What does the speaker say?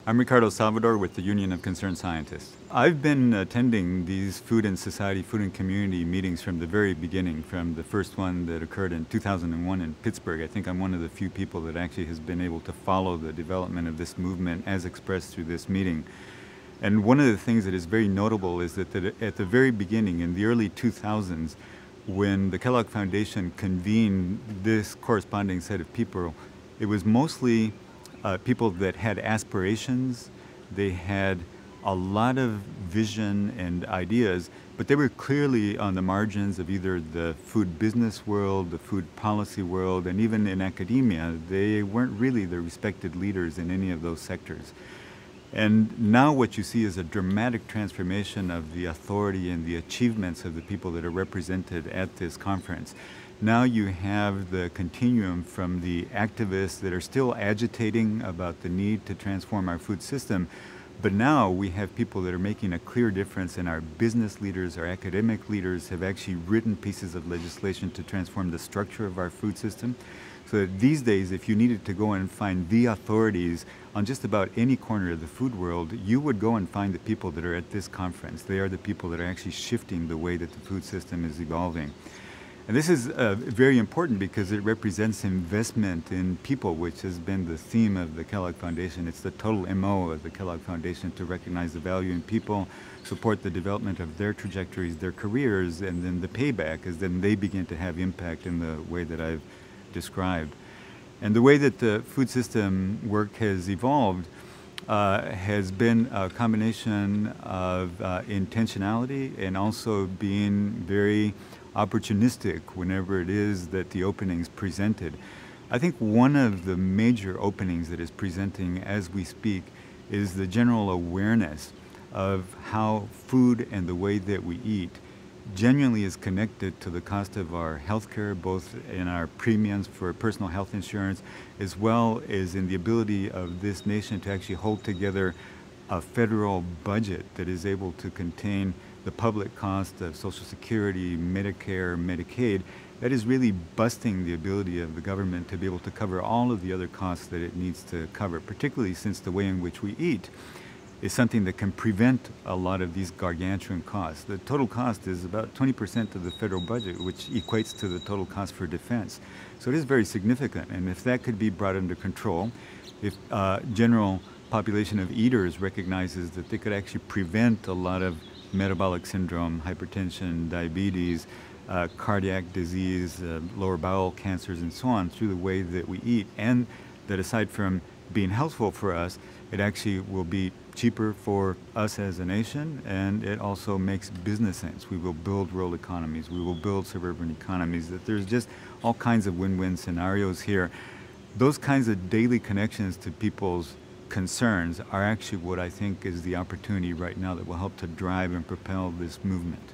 I'm Ricardo Salvador with the Union of Concerned Scientists. I've been attending these food and society, food and community meetings from the very beginning, from the first one that occurred in 2001 in Pittsburgh. I think I'm one of the few people that actually has been able to follow the development of this movement as expressed through this meeting. And one of the things that is very notable is that at the very beginning, in the early 2000s, when the Kellogg Foundation convened this corresponding set of people, it was mostly people that had aspirations. They had a lot of vision and ideas, but they were clearly on the margins of either the food business world, the food policy world, and even in academia. They weren't really the respected leaders in any of those sectors. And now what you see is a dramatic transformation of the authority and the achievements of the people that are represented at this conference. Now you have the continuum from the activists that are still agitating about the need to transform our food system, but now we have people that are making a clear difference, and our business leaders, our academic leaders have actually written pieces of legislation to transform the structure of our food system. So that these days, if you needed to go and find the authorities on just about any corner of the food world, you would go and find the people that are at this conference. They are the people that are actually shifting the way that the food system is evolving. And this is very important because it represents investment in people, which has been the theme of the Kellogg Foundation. It's the total MO of the Kellogg Foundation to recognize the value in people, support the development of their trajectories, their careers, and then the payback is then they begin to have impact in the way that I've described. And the way that the food system work has evolved has been a combination of intentionality and also being very opportunistic whenever it is that the opening's presented. I think one of the major openings that is presenting as we speak is the general awareness of how food and the way that we eat genuinely is connected to the cost of our healthcare, both in our premiums for personal health insurance, as well as in the ability of this nation to actually hold together a federal budget that is able to contain the public cost of Social Security, Medicare, Medicaid. That is really busting the ability of the government to be able to cover all of the other costs that it needs to cover, particularly since the way in which we eat is something that can prevent a lot of these gargantuan costs. The total cost is about 20% of the federal budget, which equates to the total cost for defense. So it is very significant, and if that could be brought under control, if general population of eaters recognizes that they could actually prevent a lot of metabolic syndrome, hypertension, diabetes, cardiac disease, lower bowel cancers, and so on through the way that we eat, and that aside from being healthful for us, it actually will be cheaper for us as a nation, and it also makes business sense. We will build rural economies, we will build suburban economies, that there's just all kinds of win-win scenarios here. Those kinds of daily connections to people's concerns are actually what I think is the opportunity right now that will help to drive and propel this movement.